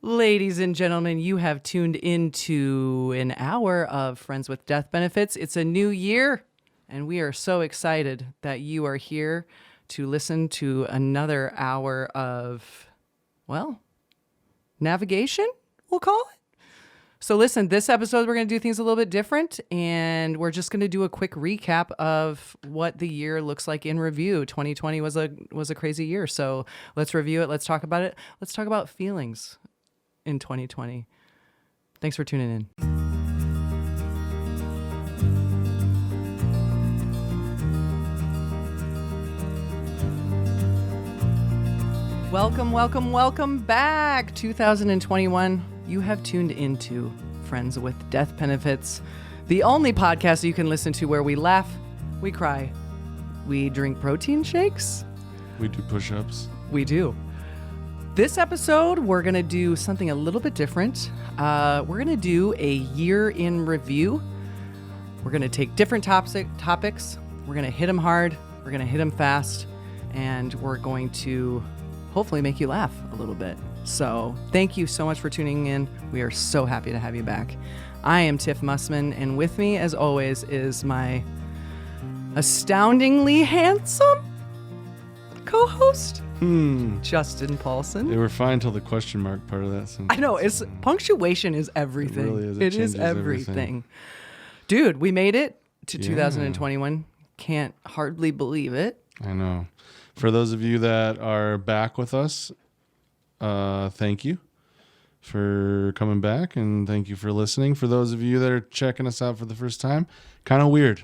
Ladies and gentlemen, you have tuned into an hour of Friends with Death Benefits. It's a new year, and we are so excited that you are here to listen to another hour of, well, navigation, we'll call it. So listen, this episode, we're going to do things a little bit different, and we're just going to do a quick recap of what the year looks like in review. 2020 was a crazy year, so let's review it. Let's talk about it. Let's talk about feelings in 2020. Thanks for tuning in. Welcome back. 2021. You have tuned into Friends with Death Benefits, the only podcast you can listen to where we laugh, we cry, we drink protein shakes. We do push-ups. We do. This episode, we're going to do something a little bit different. We're going to do a year in review. We're going to take different topics. We're going to hit them hard. We're going to hit them fast. And we're going to hopefully make you laugh a little bit. So thank you so much for tuning in. We are so happy to have you back. I am Tiff Mussman, and with me, as always, is my astoundingly handsome co-host, Justin Paulson. They were fine till the question mark part of that sentence. I know, punctuation is everything. It really is. It is everything. Dude, we made it to 2021. Can't hardly believe it. I know. For those of you that are back with us, thank you for coming back, and thank you for listening. For those of you that are checking us out for the first time, kind of weird.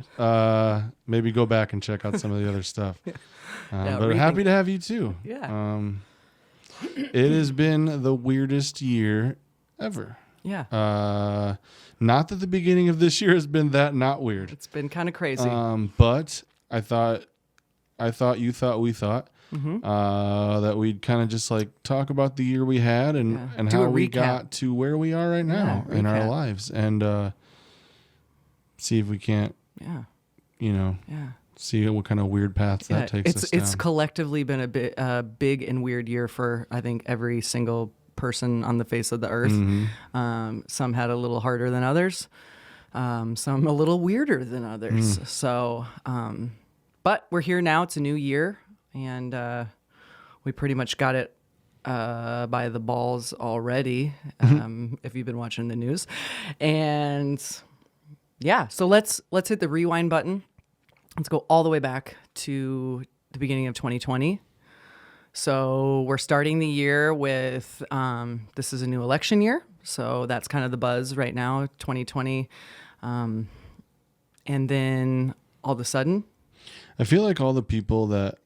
Maybe go back and check out some of the other stuff. But happy to have you too. Yeah. It has been the weirdest year ever. Yeah. Not that the beginning of this year has been that not weird. It's been kind of crazy. But I thought, we thought that we'd kind of just like talk about the year we had and how we got to where we are right now in our lives, and see if we can't, see what kind of weird paths that takes us down. It's collectively been a big and weird year for, I think, every single person on the face of the earth. Mm-hmm. Some had a little harder than others. Some a little weirder than others. So, but we're here now. It's a new year, and we pretty much got it by the balls already, if you've been watching the news. And yeah, so let's hit the rewind button. Let's go all the way back to the beginning of 2020. So we're starting the year with, this is a new election year. So that's kind of the buzz right now, 2020. And then all of a sudden, I feel like all the people that,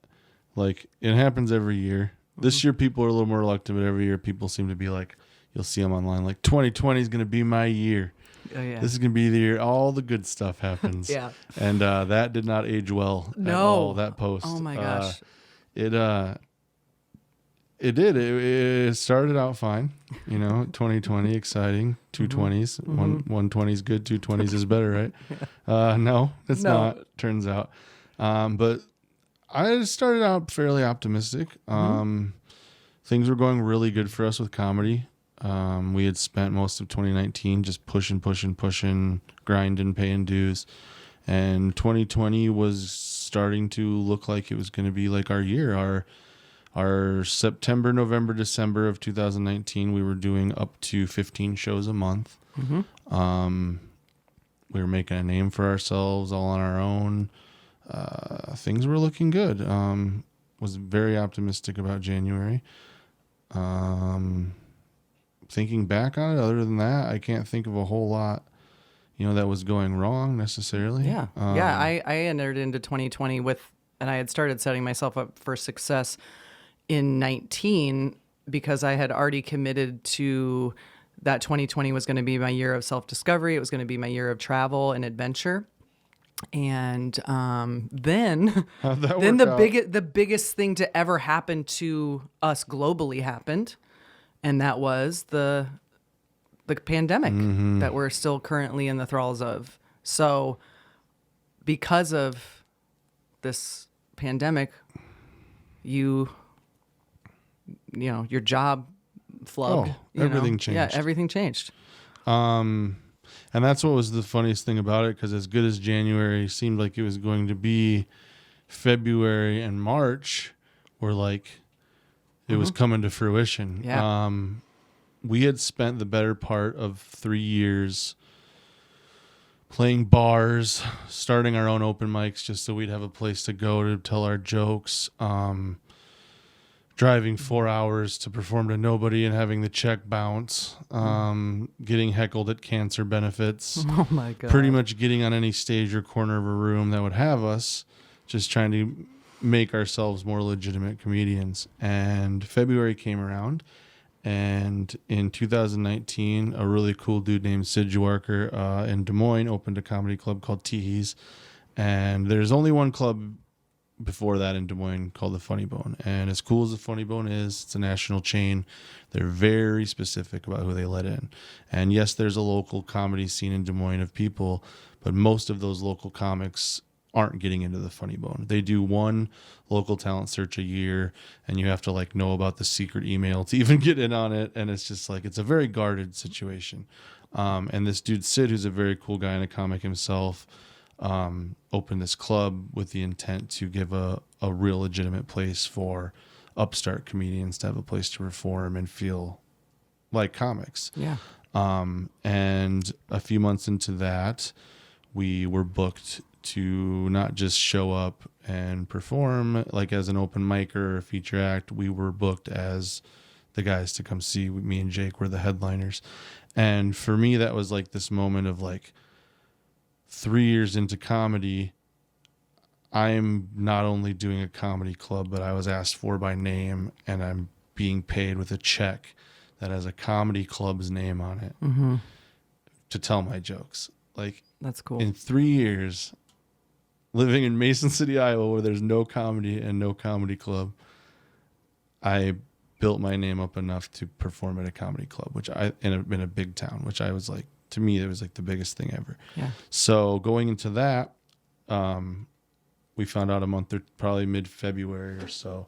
like, it happens every year. This year people are a little more reluctant, but every year people seem to be like, you'll see them online, like 2020 is going to be my year. Oh, yeah. This is going to be the year all the good stuff happens. Yeah. And that did not age well at all, that post. Oh my gosh. It did. It started out fine. 2020, exciting. 220s. 120 is good. 220s is better, right? No, it's not, turns out. But I started out fairly optimistic. Things were going really good for us with comedy. We had spent most of 2019 just pushing, grinding, paying dues. And 2020 was starting to look like it was going to be like our year. Our September, November, December of 2019, we were doing up to 15 shows a month. We were making a name for ourselves all on our own. Things were looking good. Was very optimistic about January. Thinking back on it, other than that, I can't think of a whole lot, that was going wrong necessarily. Yeah. I entered into 2020 and I had started setting myself up for success in 19 because I had already committed to that 2020 was going to be my year of self-discovery. It was going to be my year of travel and adventure. And then the biggest thing to ever happen to us globally happened, and that was the pandemic that we're still currently in the thralls of. So because of this pandemic, your job flubbed. Everything changed. Yeah, everything changed. And that's what was the funniest thing about it, because as good as January seemed like it was going to be, February and March were like it was coming to fruition. Yeah. We had spent the better part of 3 years playing bars, starting our own open mics just so we'd have a place to go to tell our jokes, driving 4 hours to perform to nobody and having the check bounce, getting heckled at cancer benefits. Oh my God. Pretty much getting on any stage or corner of a room that would have us, just trying to make ourselves more legitimate comedians. And February came around, and in 2019, a really cool dude named Sid Jawarker in Des Moines opened a comedy club called Teehees. And there's only one club before that in Des Moines called the Funny Bone. And as cool as the Funny Bone is, it's a national chain. They're very specific about who they let in. And yes, there's a local comedy scene in Des Moines of people, but most of those local comics aren't getting into the Funny Bone. They do one local talent search a year, and you have to like know about the secret email to even get in on it. And it's just like, it's a very guarded situation. And this dude Sid, who's a very cool guy and a comic himself, opened this club with the intent to give a real legitimate place for upstart comedians to have a place to perform and feel like comics. Yeah. And a few months into that, we were booked to not just show up and perform like as an open micer or a feature act. We were booked as the guys to come see. Me and Jake were the headliners. And for me, that was like this moment of like, 3 years into comedy, I'm not only doing a comedy club, but I was asked for by name, and I'm being paid with a check that has a comedy club's name on it to tell my jokes. Like, that's cool. In 3 years, living in Mason City, Iowa, where there's no comedy and no comedy club, I built my name up enough to perform at a comedy club, in a big town, which I was like, to me, it was like the biggest thing ever. Yeah. So going into that, we found out a month or probably mid-February or so,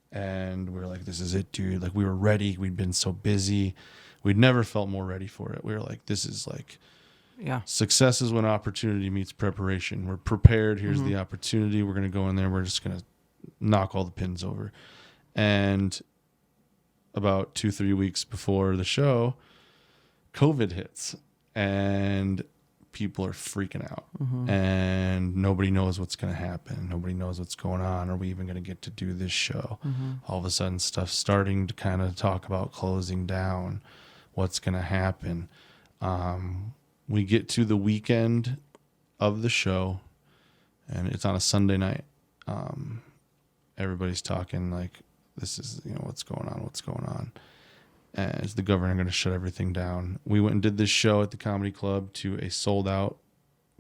and we were like, this is it, dude. Like, we were ready. We'd been so busy. We'd never felt more ready for it. We were like, this is like, success is when opportunity meets preparation. We're prepared. Here's the opportunity. We're going to go in there. We're just going to knock all the pins over. And about 2-3 weeks before the show, COVID hits, and people are freaking out, and nobody knows what's going to happen. Nobody knows what's going on. Are we even going to get to do this show? All of a sudden, stuff's starting to kind of talk about closing down. What's going to happen? We get to the weekend of the show, and it's on a Sunday night. Everybody's talking like, this is, what's going on? And is the governor going to shut everything down? We went and did this show at the comedy club to a sold out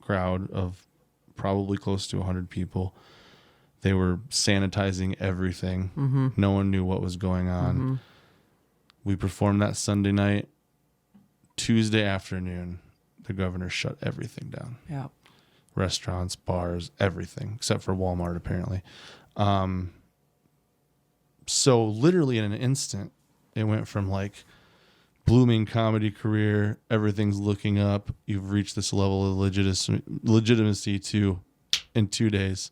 crowd of probably close to 100 people. They were sanitizing everything. No one knew what was going on. We performed that Sunday night. Tuesday afternoon, the governor shut everything down. Yeah. Restaurants, bars, everything, except for Walmart, apparently. So literally in an instant, it went from like blooming comedy career, everything's looking up, you've reached this level of legitimacy to, in 2 days,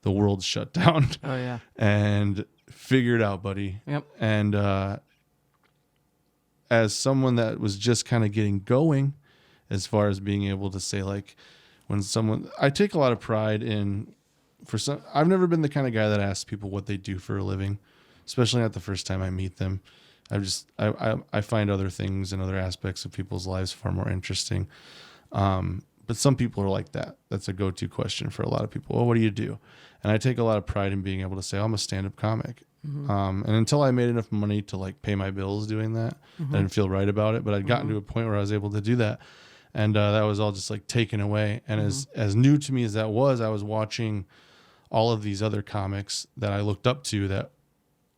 the world's shut down. Oh, yeah. And figure it out, buddy. Yep. And as someone that was just kind of getting going, as far as being able to say, like, I take a lot of pride in, I've never been the kind of guy that asks people what they do for a living, especially not the first time I meet them. I find other things and other aspects of people's lives far more interesting. But some people are like that. That's a go-to question for a lot of people. Well, what do you do? And I take a lot of pride in being able to say, I'm a stand-up comic. And until I made enough money to like pay my bills doing that, I didn't feel right about it, but I'd gotten to a point where I was able to do that. And that was all just like taken away. And as new to me as that was, I was watching all of these other comics that I looked up to that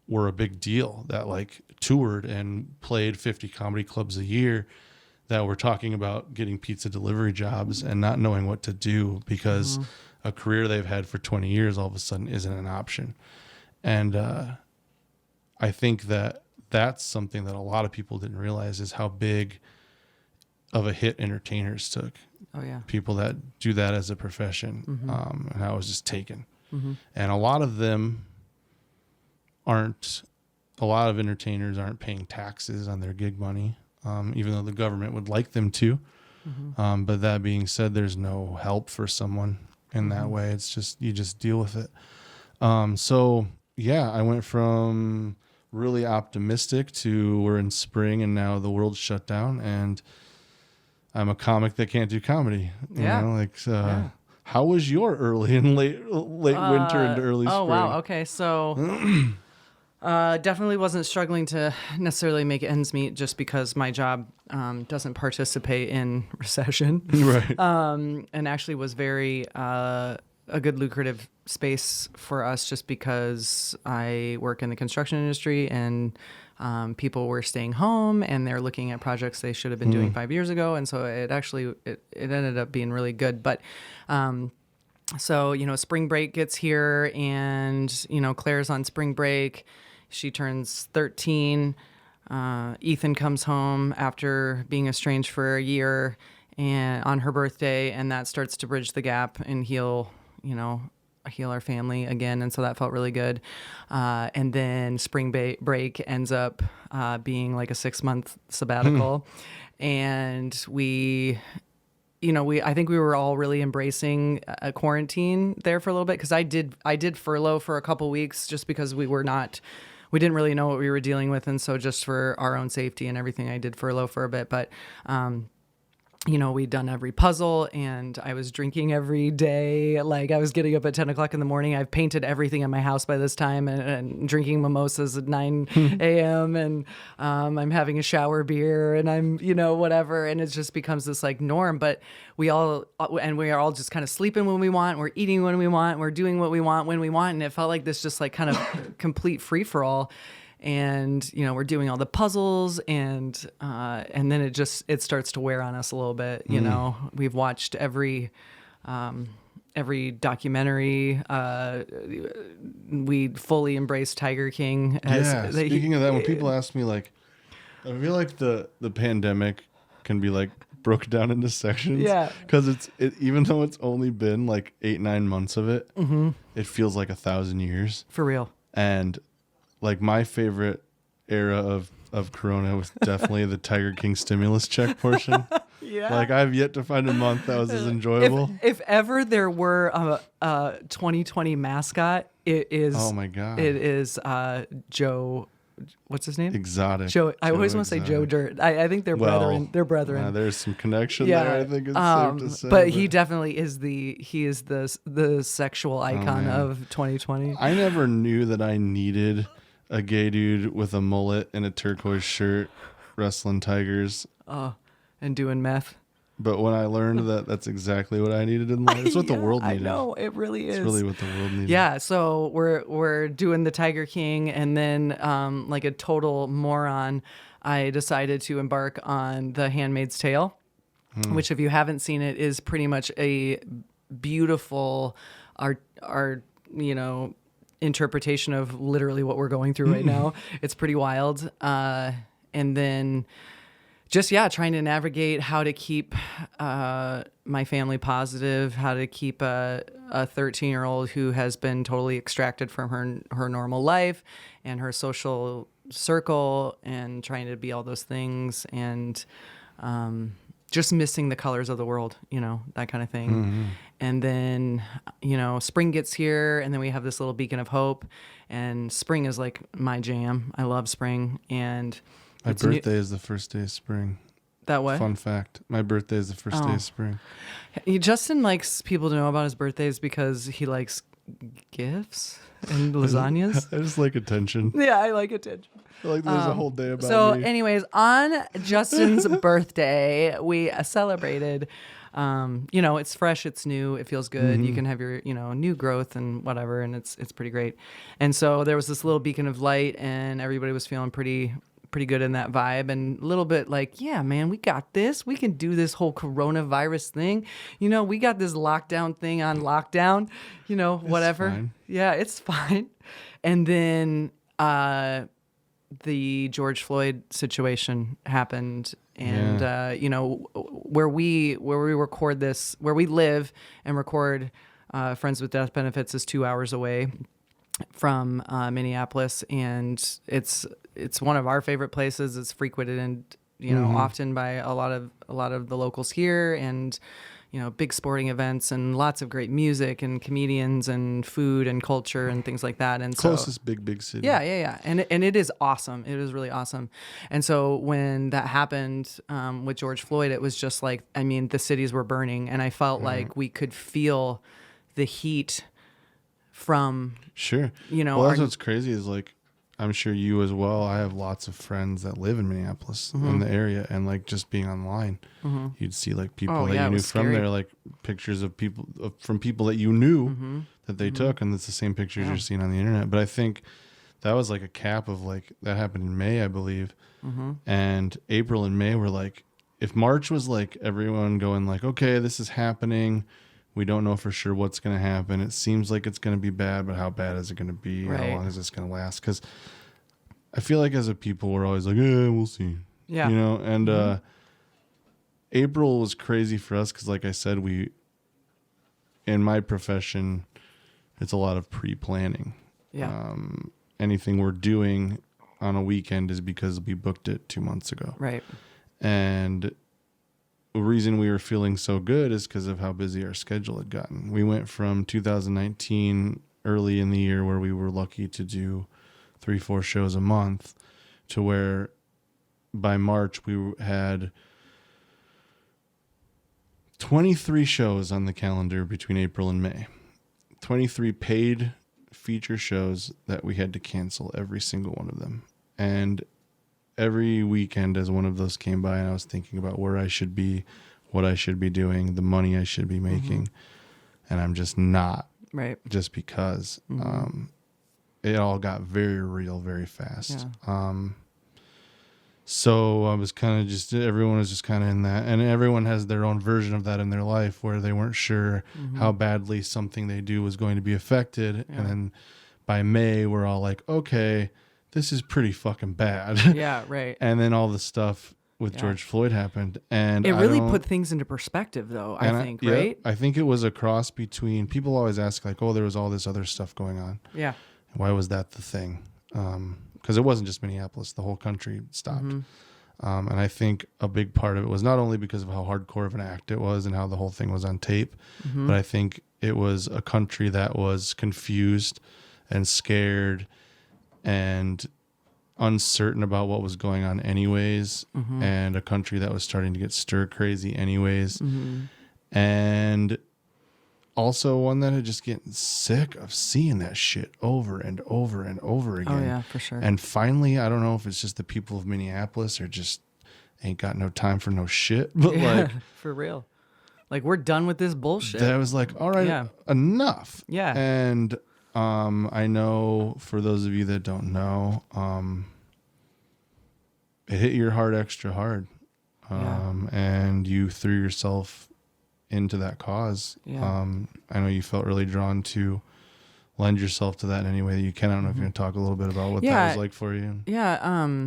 were a big deal, that like toured and played 50 comedy clubs a year, that were talking about getting pizza delivery jobs and not knowing what to do because a career they've had for 20 years all of a sudden isn't an option. And I think that that's something that a lot of people didn't realize is how big of a hit entertainers took. Oh yeah. People that do that as a profession, and how it was just taken. Mm-hmm. And a lot of entertainers aren't paying taxes on their gig money, even though the government would like them to. Mm-hmm. But that being said, there's no help for someone in that way. It's just, you just deal with it. So yeah, I went from really optimistic to we're in spring and now the world's shut down and I'm a comic that can't do comedy. You know, how was your early and late winter into early spring? Oh, wow. Okay. So definitely wasn't struggling to necessarily make ends meet just because my job doesn't participate in recession. Right. And actually was very a good lucrative space for us just because I work in the construction industry and people were staying home and they're looking at projects they should have been doing 5 years ago. And so it actually, it ended up being really good. But so, you know, spring break gets here and, you know, Claire's on spring break. She turns 13. Ethan comes home after being estranged for a year and on her birthday, and that starts to bridge the gap and heal our family again. And so that felt really good. And then spring break ends up being like a 6-month sabbatical. And I think we were all really embracing a quarantine there for a little bit. Cause I did furlough for a couple weeks just because we didn't really know what we were dealing with. And so just for our own safety and everything, I did furlough for a bit, but, you know, we'd done every puzzle and I was drinking every day. Like I was getting up at 10 o'clock in the morning. I've painted everything in my house by this time and drinking mimosas at 9 a.m. And I'm having a shower beer and I'm, you know, whatever. And it just becomes this like norm, but we are all just kind of sleeping when we want. We're eating when we want. We're doing what we want when we want. And it felt like this just like kind of complete free for all. And, you know, we're doing all the puzzles and then it starts to wear on us a little bit. You know, we've watched every documentary. We fully embrace Tiger King. Speaking of that, when people ask me, like, I feel like the pandemic can be like broken down into sections. Yeah. Because even though it's only been like 8-9 months of it, it feels like 1,000 years. For real. And like my favorite era of Corona was definitely the Tiger King stimulus check portion. Yeah. Like I've yet to find a month that was as enjoyable. If ever there were a 2020 mascot, it is. Oh my God. It is Joe. What's his name? Exotic. Joe. I always want to say Joe Dirt. I think they're brethren. They're brethren. There's some connection there. I think it's safe to say. But he definitely is the sexual icon of 2020. I never knew that I needed a gay dude with a mullet and a turquoise shirt wrestling tigers. And doing meth. But when I learned that that's exactly what I needed in life, it's what the world needed. I know, it really is. It's really what the world needed. Yeah, so we're doing the Tiger King, and then like a total moron, I decided to embark on The Handmaid's Tale, which if you haven't seen it is pretty much a beautiful art interpretation of literally what we're going through right now. It's pretty wild. And then just, trying to navigate how to keep my family positive, how to keep a 13-year-old who has been totally extracted from her normal life and her social circle, and trying to be all those things, and just missing the colors of the world, that kind of thing. And then, spring gets here, and then we have this little beacon of hope, and spring is like my jam. I love spring. And my birthday is the first day of spring. That what? Fun fact. My birthday is the first day of spring. Justin likes people to know about his birthdays because he likes gifts and lasagnas. I just like attention. Yeah, I like attention. I like there's a whole day about me. So anyways, on Justin's birthday, we celebrated. It's fresh, it's new, it feels good. You can have your, new growth and whatever, and it's pretty great. And so there was this little beacon of light, and everybody was feeling pretty good in that vibe, and a little bit like, yeah, man, we got this. We can do this whole coronavirus thing. We got this lockdown thing on lockdown, whatever. It's fine. Yeah, it's fine. And then the George Floyd situation happened, and you know, where we record this, where we live and record Friends with Death Benefits is 2 hours away from Minneapolis, and it's one of our favorite places. It's frequented and, you know, often by a lot of the locals here, and, you know, big sporting events and lots of great music and comedians and food and culture and things like that. And Closest big city. Yeah. And it is awesome. It is really awesome. And so when that happened with George Floyd, it was just like, I mean, the cities were burning, and I felt like we could feel the heat from, sure, you know, well, that's what's crazy is, like, I'm sure you as well. I have lots of friends that live in Minneapolis in the area, and like just being online, you'd see like people that you knew from there, like pictures of people from people that you knew that they took, and it's the same pictures you're seeing on the internet. But I think that was like a cap of, like, that happened in May, I believe, and April and May were like, if March was like everyone going like, okay, this is happening. We don't know for sure what's going to happen. It seems like it's going to be bad, but how bad is it going to be? Right. How long is this going to last? Because I feel like as a people, we're always like, we'll see. Yeah. You know, and April was crazy for us because, like I said, in my profession, it's a lot of pre-planning. Yeah. Anything we're doing on a weekend is because we booked it 2 months ago. Right. And the reason we were feeling so good is because of how busy our schedule had gotten. We went from 2019 early in the year, where we were lucky to do 3-4 shows a month, to where by March we had 23 shows on the calendar between April and May. 23 paid feature shows that we had to cancel, every single one of them. And every weekend as one of those came by, and I was thinking about where I should be, what I should be doing, the money I should be making, and I'm just not. Right. Just because it all got very real very fast. Yeah. So I was kind of just, everyone was just kind of in that, and everyone has their own version of that in their life, where they weren't sure how badly something they do was going to be affected. Yeah. And then by May, we're all like, okay, this is pretty fucking bad. Yeah, right. And then all the stuff with George Floyd happened, and it really put things into perspective, though, I think, right? I think it was a cross between, people always ask like, oh, there was all this other stuff going on. Yeah. Why was that the thing? Because it wasn't just Minneapolis, the whole country stopped. And I think a big part of it was not only because of how hardcore of an act it was and how the whole thing was on tape, but I think it was a country that was confused and scared and uncertain about what was going on anyways, and a country that was starting to get stir crazy anyways, and also one that had just getting sick of seeing that shit over and over and over again. Oh yeah, for sure. And finally, I don't know if it's just the people of Minneapolis or just ain't got no time for no shit, but like, for real, like, we're done with this bullshit. that was like, all right, enough. Yeah. And I know, for those of you that don't know, it hit your heart extra hard. And you threw yourself into that cause. Yeah. I know you felt really drawn to lend yourself to that in any way that you can. I don't know if you're going to talk a little bit about what that was like for you. Yeah.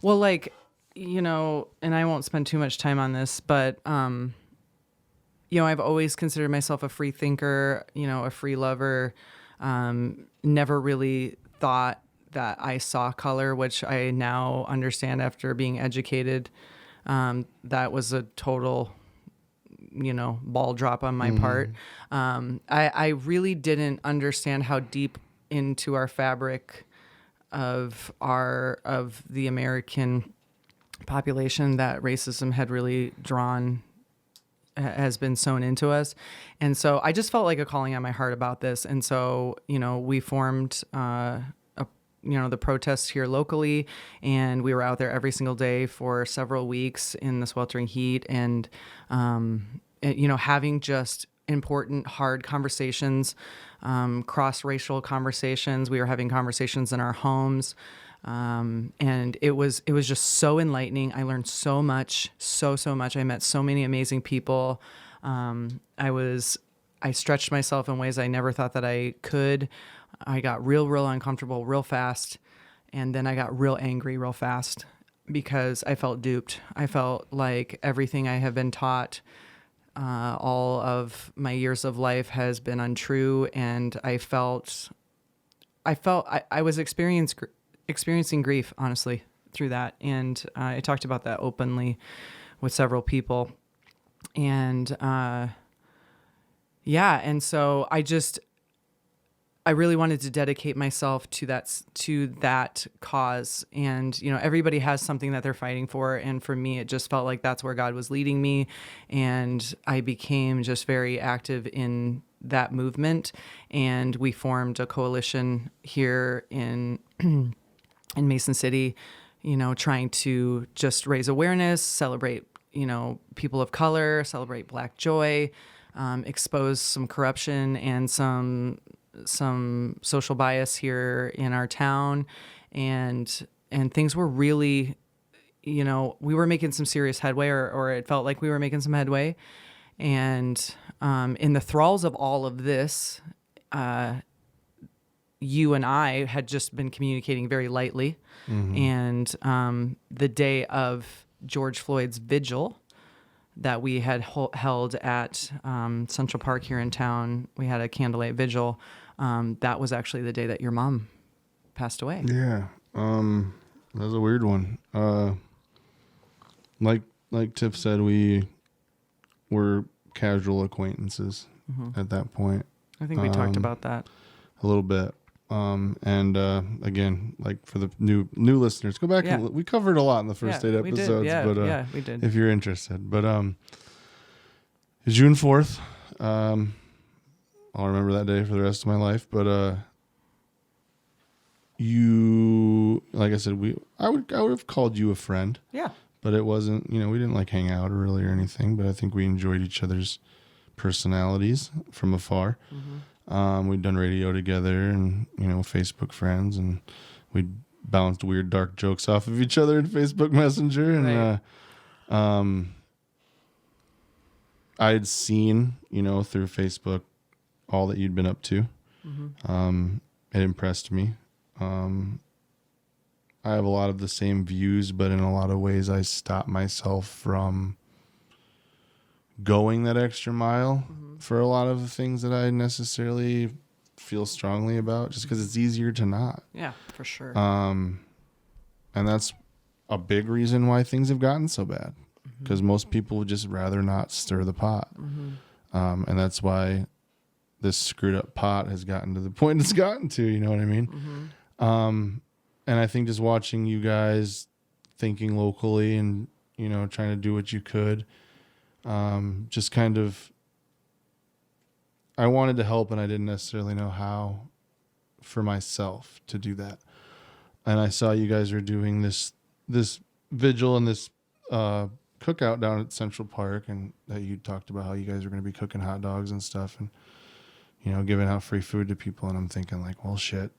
Well, like, you know, and I won't spend too much time on this, but, you know, I've always considered myself a free thinker, you know, a free lover. Never really thought that I saw color, which I now understand after being educated. That was a total, you know, ball drop on my part. I really didn't understand how deep into our fabric of the American population that racism had really has been sewn into us. And so I just felt like a calling on my heart about this. And so, you know, we formed, the protests here locally, and we were out there every single day for several weeks in the sweltering heat, and, you know, having just important, hard conversations, cross-racial conversations. We were having conversations in our homes. And it was just so enlightening. I learned so much, so much. I met so many amazing people. I stretched myself in ways I never thought that I could. I got real uncomfortable real fast. And then I got real angry real fast because I felt duped. I felt like everything I have been taught all of my years of life has been untrue. And I was experiencing grief, honestly, through that. And I talked about that openly with several people. And and so I really wanted to dedicate myself to that cause. And, everybody has something that they're fighting for. And for me, it just felt like that's where God was leading me. And I became just very active in that movement. And we formed a coalition here in Mason City, trying to just raise awareness, celebrate, people of color, celebrate Black joy, expose some corruption and some social bias here in our town. And things were really, we were making some serious headway, or it felt like we were making some headway. And in the thralls of all of this, you and I had just been communicating very lightly. Mm-hmm. And the day of George Floyd's vigil that we had held at Central Park here in town, we had a candlelight vigil. That was actually the day that your mom passed away. Yeah. That was a weird one. Like Tiff said, we were casual acquaintances at that point. I think we talked about that a little bit. Again, like for the new listeners, go back and we covered a lot in the first 8 episodes. We did. If you're interested, but June 4th, I'll remember that day for the rest of my life. But you, like I said, I would have called you a friend. Yeah. But it wasn't, we didn't like hang out really or anything. But I think we enjoyed each other's personalities from afar. Mm-hmm. We'd done radio together and, Facebook friends, and we'd bounced weird dark jokes off of each other in Facebook Messenger. And right. I'd seen, through Facebook all that you'd been up to. Mm-hmm. It impressed me. I have a lot of the same views, but in a lot of ways I stopped myself from going that extra mile for a lot of the things that I necessarily feel strongly about, just because it's easier to not. Yeah, for sure. And that's a big reason why things have gotten so bad, because most people would just rather not stir the pot. Mm-hmm. And that's why this screwed up pot has gotten to the point it's gotten to, you know what I mean? Mm-hmm. And I think just watching you guys thinking locally and, trying to do what you could, just kind of, I wanted to help and I didn't necessarily know how for myself to do that. And I saw you guys were doing this vigil and this cookout down at Central Park, and that you talked about how you guys were going to be cooking hot dogs and stuff and, giving out free food to people. And I'm thinking like, well, shit,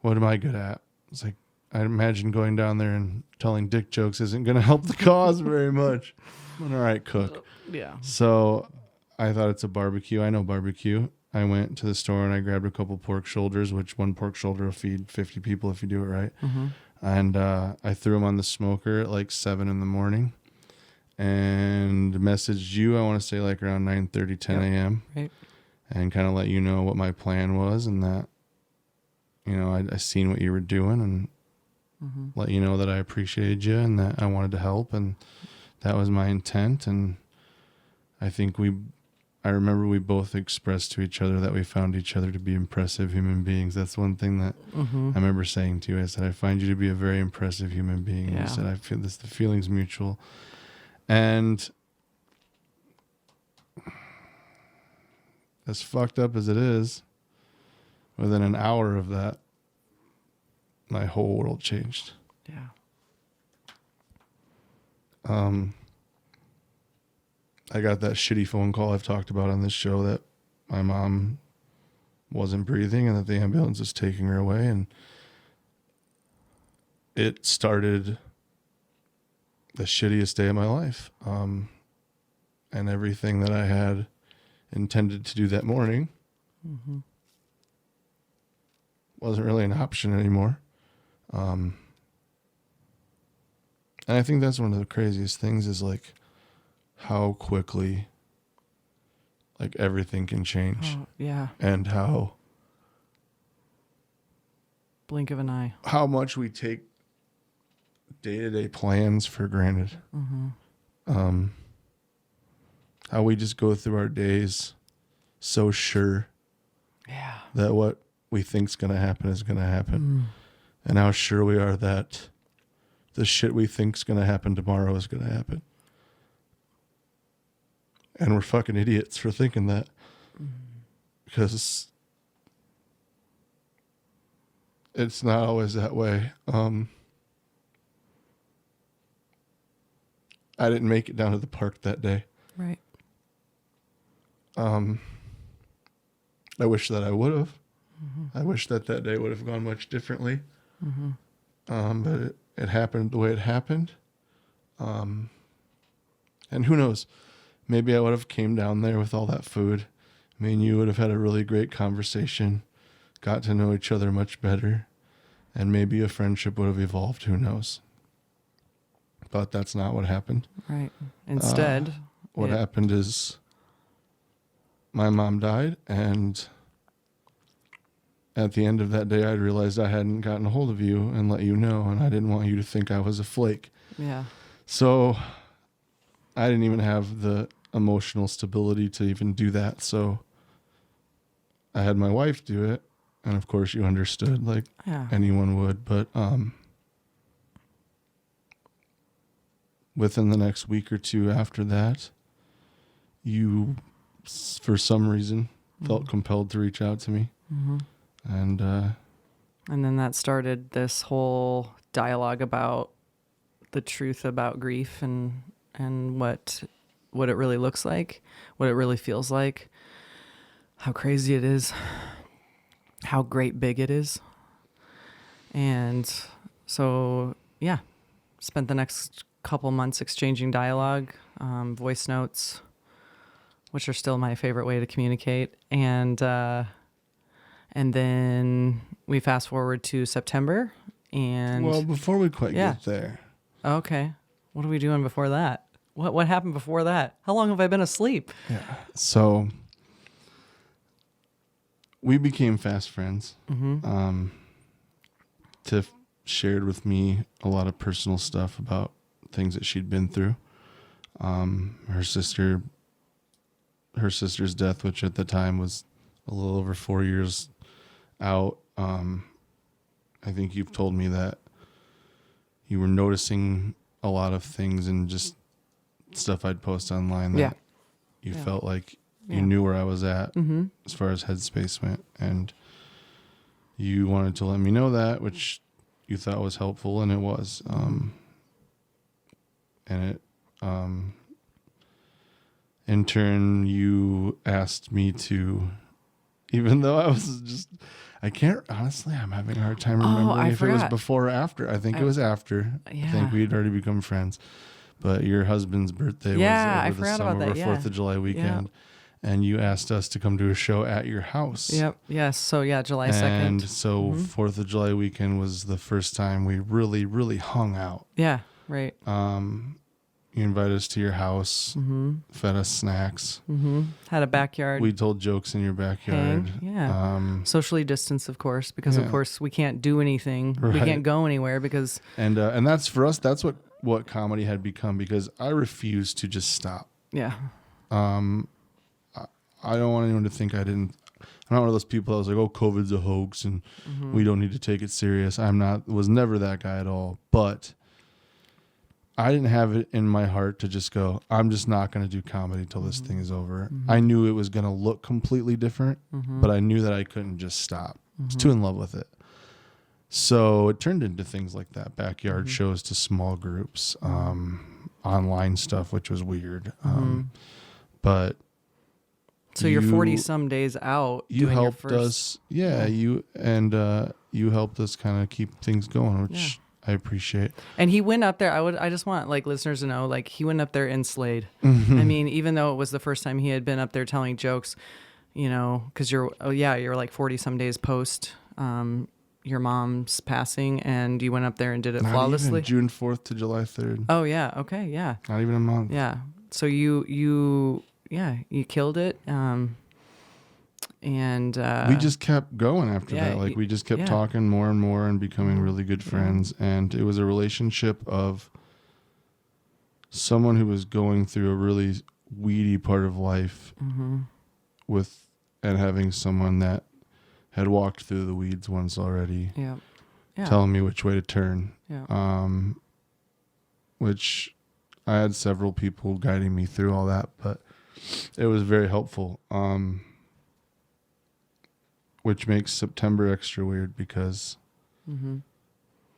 what am I good at? It's like, I imagine going down there and telling dick jokes isn't going to help the cause very much. I'm an all right cook. Yeah. So I thought it's a barbecue. I know barbecue. I went to the store and I grabbed a couple pork shoulders, which one pork shoulder will feed 50 people if you do it right. Mm-hmm. And I threw them on the smoker at like 7 a.m. and messaged you, I want to say like around 9:30, 10 a.m. Right. And kind of let you know what my plan was, and that, I seen what you were doing, and let you know that I appreciated you and that I wanted to help, and that was my intent. And I think I remember we both expressed to each other that we found each other to be impressive human beings. That's one thing that I remember saying to you. I said, I find you to be a very impressive human being. And you said, I feel this, the feeling's mutual. And as fucked up as it is, within an hour of that, my whole world changed. Yeah. I got that shitty phone call I've talked about on this show that my mom wasn't breathing and that the ambulance was taking her away. And it started the shittiest day of my life. And everything that I had intended to do that morning wasn't really an option anymore. And I think that's one of the craziest things is like how quickly like everything can change. Oh, yeah. And Blink of an eye. how much we take day-to-day plans for granted. How we just go through our days so sure that what we think's going to happen is going to happen. And how sure we are that the shit we think's going to happen tomorrow is going to happen. And we're fucking idiots for thinking that. Because it's not always that way. I didn't make it down to the park that day. Right. I wish that I would have. I wish that day would have gone much differently. But it happened the way it happened. And who knows? Maybe I would have came down there with all that food. Me and you would have had a really great conversation, got to know each other much better, and maybe a friendship would have evolved. Who knows? But that's not what happened. Right. Instead, what happened is my mom died, and at the end of that day, I realized I hadn't gotten a hold of you and let you know, and I didn't want you to think I was a flake. Yeah. So I didn't even have the emotional stability to even do that. So I had my wife do it, and of course you understood like anyone would, but within the next week or two after that, you, for some reason, felt compelled to reach out to me. And then that started this whole dialogue about the truth about grief and what it really looks like, what it really feels like, how crazy it is, how great big it is. And so, yeah, spent the next couple months exchanging dialogue, voice notes, which are still my favorite way to communicate. And then we fast forward to September. And well, before we quite get there. Okay. What are we doing before that? What happened before that? How long have I been asleep? Yeah. So we became fast friends. Tiff shared with me a lot of personal stuff about things that she'd been through. Her sister's death, which at the time was a little over 4 years out. I think you've told me that you were noticing a lot of things and just stuff I'd post online that you felt like you knew where I was at as far as headspace went. And you wanted to let me know that, which you thought was helpful, and it was. In turn, you asked me to, even though I was just, I can't, honestly, I'm having a hard time remembering if it was before or after. I think it was after. I think we had already become friends. But your husband's birthday was over the summer, over 4th of July weekend. And you asked us to come to a show at your house. Yes. So, July 2nd. And so 4th of July weekend was the first time we really, really hung out. Yeah, right. You invited us to your house, fed us snacks. Had a backyard. We told jokes in your backyard. Socially distanced, of course, because of course we can't do anything. Right. We can't go anywhere because... And that's, for us, that's what comedy had become, because I refuse to just stop. Yeah. I don't want anyone to think I'm not one of those people that was like, oh, COVID's a hoax and we don't need to take it serious. Was never that guy at all. But I didn't have it in my heart to just go, I'm just not going to do comedy till this thing is over. I knew it was going to look completely different, but I knew that I couldn't just stop. I was too in love with it. So it turned into things like that, backyard shows to small groups, online stuff, which was weird. But so you're 40 some days out. You helped us. Yeah. You helped us kind of keep things going, which I appreciate. And he went up there. I just want like listeners to know, like he went up there in Slade. I mean, even though it was the first time he had been up there telling jokes, you know, cause you're like 40 some days post, your mom's passing, and you went up there and did it Not flawlessly? even June 4th to July 3rd. Oh yeah. Okay. Yeah. Not even a month. Yeah. So you killed it. And We just kept going after yeah, that. Like we just kept yeah. talking more and more and becoming really good friends. And it was a relationship of someone who was going through a really weedy part of life and having someone that had walked through the weeds once already. Yeah. Telling me which way to turn. Yeah. Which I had several people guiding me through all that, but it was very helpful. Which makes September extra weird because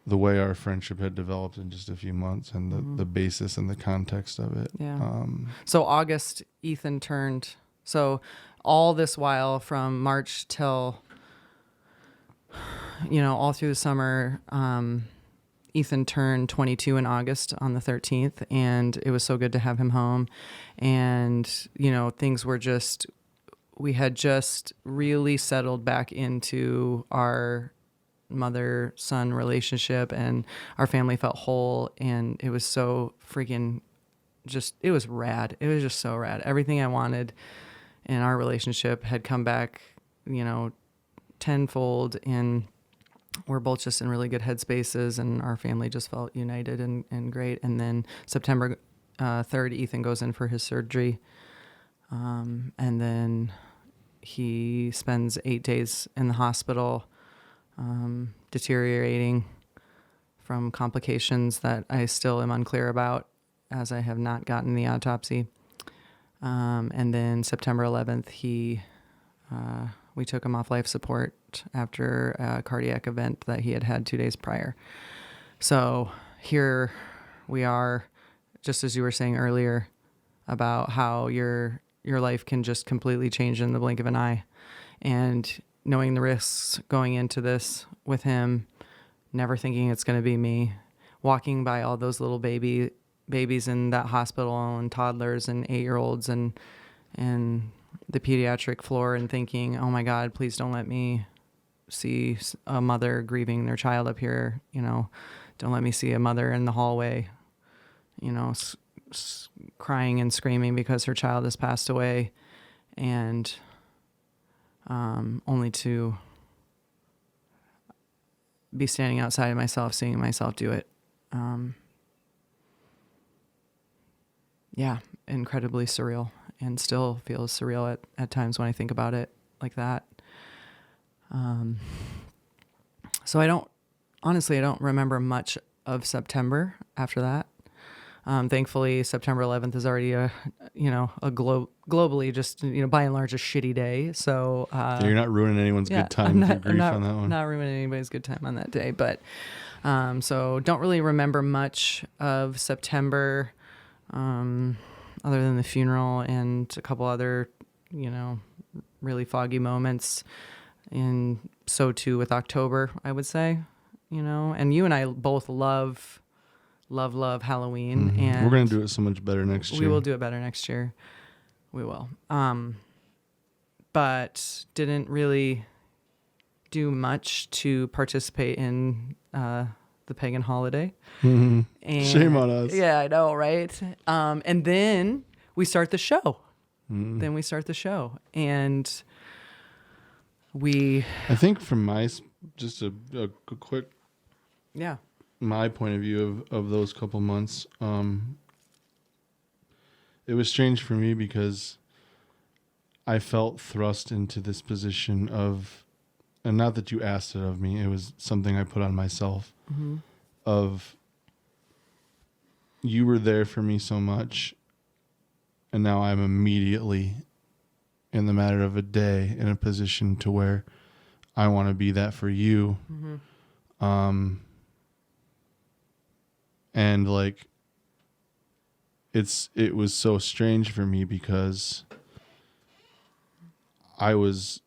the way our friendship had developed in just a few months and the basis and the context of it. Yeah. So August, Ethan turned. So all this while from March till, all through the summer, Ethan turned 22 in August on the 13th, and it was so good to have him home. And, things were we had just really settled back into our mother-son relationship, and our family felt whole, and it was so freaking it was rad. It was just so rad. Everything I wanted in our relationship had come back, tenfold, and we're both just in really good headspaces, and our family just felt united and great. And then September 3rd, Ethan goes in for his surgery. And then he spends 8 days in the hospital, deteriorating from complications that I still am unclear about, as I have not gotten the autopsy. And then September 11th, we took him off life support after a cardiac event that he had had 2 days prior. So here we are, just as you were saying earlier about how your life can just completely change in the blink of an eye. And knowing the risks going into this with him, never thinking it's going to be me, walking by all those little babies in that hospital and toddlers and 8-year-olds and the pediatric floor, and thinking, oh my God, please don't let me see a mother grieving their child up here. Don't let me see a mother in the hallway, crying and screaming because her child has passed away, and only to be standing outside of myself, seeing myself do it. Incredibly surreal, and still feels surreal at times when I think about it like that. So I don't remember much of after that. Thankfully, September 11th is already globally just, by and large, a shitty day. So you're not ruining anyone's good time through grief on that one. Not ruining anybody's good time on that day. But so don't really remember much of September, other than the funeral and a couple other, really foggy moments. And so too with October, I would say, and you and I both love Halloween. And we're going to do it so much better next year. We will do it better next year. We will. But didn't really do much to participate in the pagan holiday. And shame on us. Yeah, I know, right? And then we start the show. Then we start the show. And I think from just a quick... Yeah. My point of view of those couple months, it was strange for me because I felt thrust into this position of, and not that you asked it of me, it was something I put on myself, of you were there for me so much, and now I'm immediately, in the matter of a day, in a position to where I want to be that for you. And it was so strange for me because I was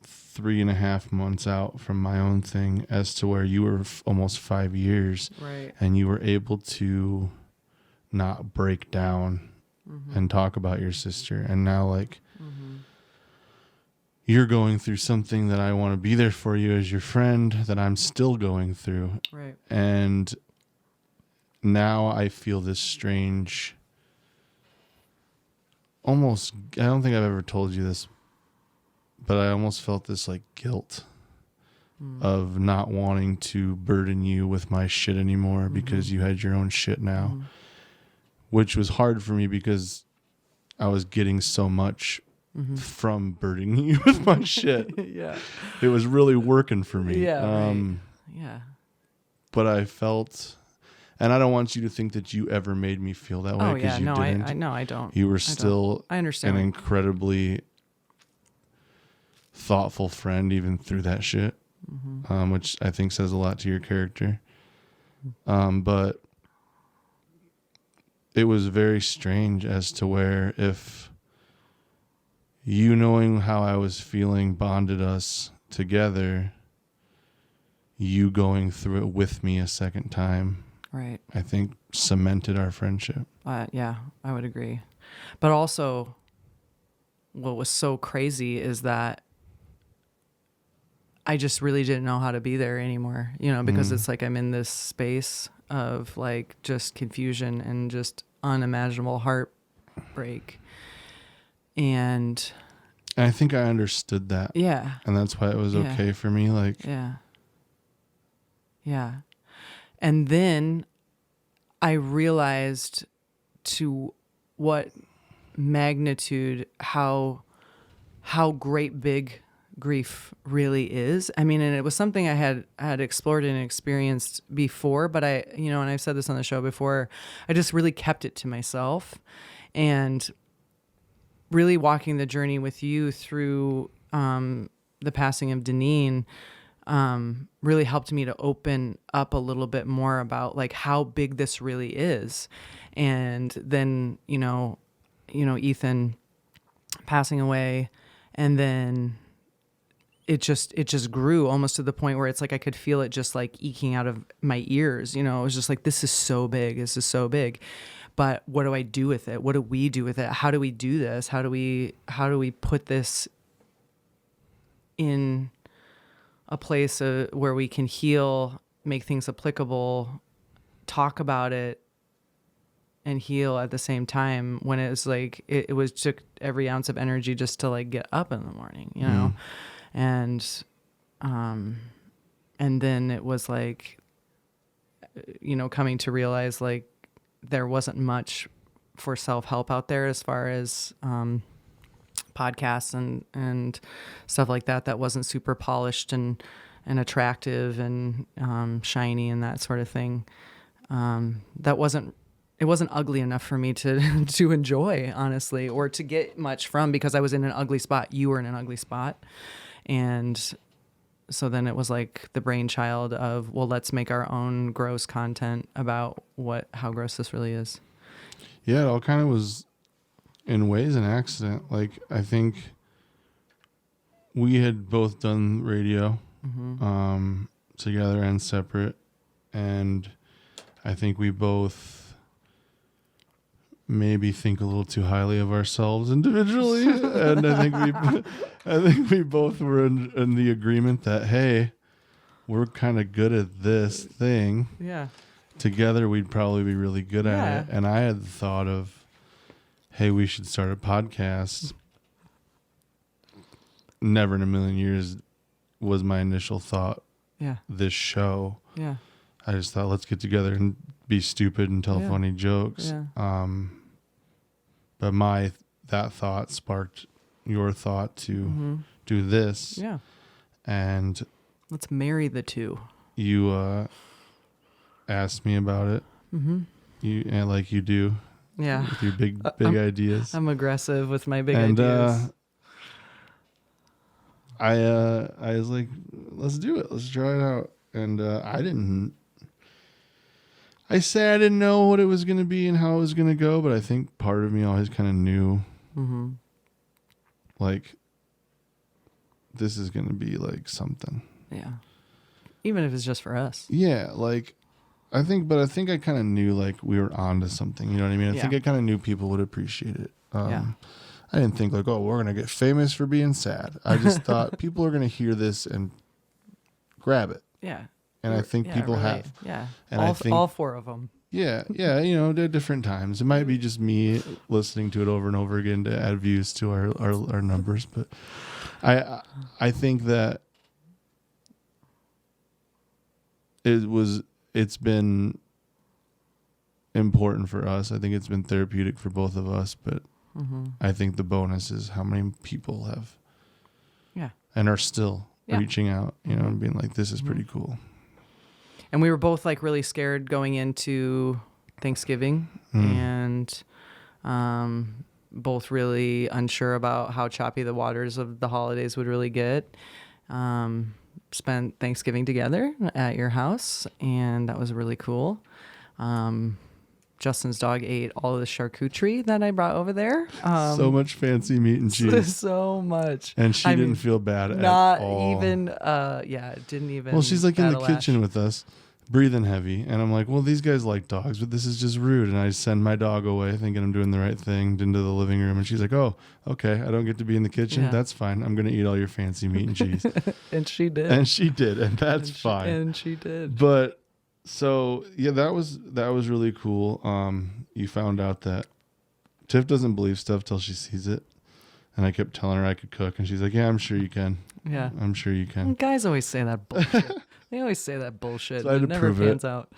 3.5 months out from my own thing, as to where you were almost 5 years, right? And you were able to not break down and talk about your sister. And now you're going through something that I want to be there for you as your friend that I'm still going through. Right. And now I feel this strange, almost, I don't think I've ever told you this, but I almost felt this like guilt of not wanting to burden you with my shit anymore because you had your own shit now, which was hard for me because I was getting so much from burdening you with my shit. Yeah. It was really working for me. Yeah. Right. Yeah. But I felt, and I don't want you to think that you ever made me feel that way. Oh yeah, you no, didn't. I don't. You were still I understand. an incredibly thoughtful friend even through that shit, which I think says a lot to your character. But it was very strange as to where if you knowing how I was feeling bonded us together, you going through it with me a second time, Right. I think cemented our friendship. Yeah, I would agree. But also, what was so crazy is that I just really didn't know how to be there anymore, because it's like I'm in this space of like just confusion and just unimaginable heartbreak. And I think I understood that. yeah. And that's why it was okay for me. Like, yeah. Yeah. And then I realized to what magnitude, how great big grief really is. I mean, and it was something I had explored and experienced before, but and I've said this on the show before, I just really kept it to myself. And really walking the journey with you through the passing of Deneen really helped me to open up a little bit more about like how big this really is. And then, Ethan passing away, and then it just grew almost to the point where it's like I could feel it just like eking out of my ears. It was just like, this is so big. This is so big. But what do I do with it? What do we do with it? How do we do this? How do we put this in a place where we can heal, make things applicable, talk about it, and heal at the same time, when it was like it was took every ounce of energy just to like get up in the morning, and then it was like, coming to realize like there wasn't much for self-help out there as far as podcasts and stuff like that wasn't super polished and attractive and shiny and that sort of thing. It wasn't ugly enough for me to to enjoy, honestly, or to get much from, because I was in an ugly spot. You were in an ugly spot. And so then it was like the brainchild of, well, let's make our own gross content about how gross this really is. Yeah, it all kind of was in ways an accident. Like, I think we had both done radio together and separate. And I think we both maybe think a little too highly of ourselves individually. And I think we both were in the agreement that, hey, we're kind of good at this thing. Yeah. Together, we'd probably be really good at it. And I had the thought of, hey, we should start a podcast. Never in a million years was my initial thought. Yeah. This show. Yeah. I just thought, let's get together and be stupid and tell funny jokes. Yeah. But that thought sparked your thought to do this. Yeah. And let's marry the two. You asked me about it. Mm-hmm. Like you do. Yeah. With your big ideas. I'm aggressive with my big ideas. I was like, let's do it. Let's try it out. And I didn't know what it was going to be and how it was going to go, but I think part of me always kind of knew, like, this is going to be like something. Yeah. Even if it's just for us. Yeah. Like, I think I kind of knew like we were onto something. You know what I mean? I think I kind of knew people would appreciate it. I didn't think like, oh, we're going to get famous for being sad. I just thought people are going to hear this and grab it. Yeah. And I think people have. Yeah. And all, I think all 4 of them. Yeah, at different times. It might be just me listening to it over and over again to add views to our numbers, but I think that it's been important for us. I think it's been therapeutic for both of us, but I think the bonus is how many people have and are still reaching out, and being like, this is pretty cool. And we were both like really scared going into Thanksgiving and both really unsure about how choppy the waters of the holidays would really get. Spent Thanksgiving together at your house, and that was really cool. Justin's dog ate all of the charcuterie that I brought over there. So much fancy meat and cheese. So much. And she didn't feel bad at all. Not even, it didn't even. Well, she's like in the kitchen with us, breathing heavy. And I'm like, well, these guys like dogs, but this is just rude. And I send my dog away thinking I'm doing the right thing into the living room. And she's like, oh, okay, I don't get to be in the kitchen. Yeah. That's fine. I'm going to eat all your fancy meat and cheese. And she did. And that's fine. And she did. But so, yeah, that was really cool. You found out that Tiff doesn't believe stuff till she sees it. And I kept telling her I could cook. And she's like, yeah, I'm sure you can. Yeah. I'm sure you can. Guys always say that bullshit. They always say that bullshit. So I had to never prove pans it. out.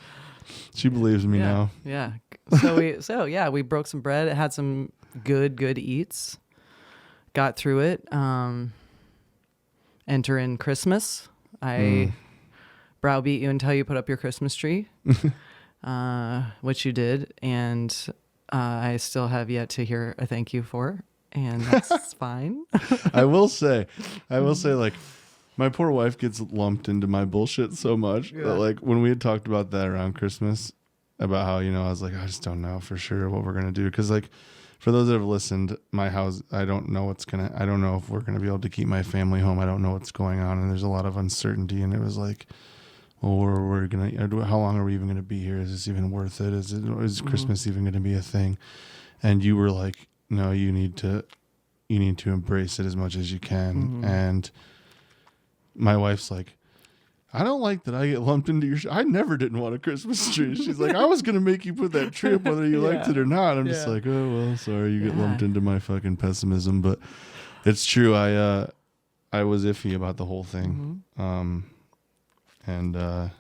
She believes me now. Yeah. So we broke some bread. It had some good eats. Got through it. Enter in Christmas. I browbeat you until you put up your Christmas tree, which you did, and I still have yet to hear a thank you for, and that's fine. I will say, like, my poor wife gets lumped into my bullshit so much that, like, when we had talked about that around Christmas, about how, I was like, I just don't know for sure what we're going to do. Because, like, for those that have listened, my house, I don't know I don't know if we're going to be able to keep my family home. I don't know what's going on. And there's a lot of uncertainty. And it was like, well, we're going to, how long are we even going to be here? Is this even worth it? Is Christmas even going to be a thing? And you were like, no, you need to embrace it as much as you can. And my wife's like, I don't like that I get lumped into your I never didn't want a Christmas tree. She's like, I was going to make you put that tree up whether you liked it or not. I'm just like, oh, well, sorry, you get lumped into my fucking pessimism. But it's true. I was iffy about the whole thing. And I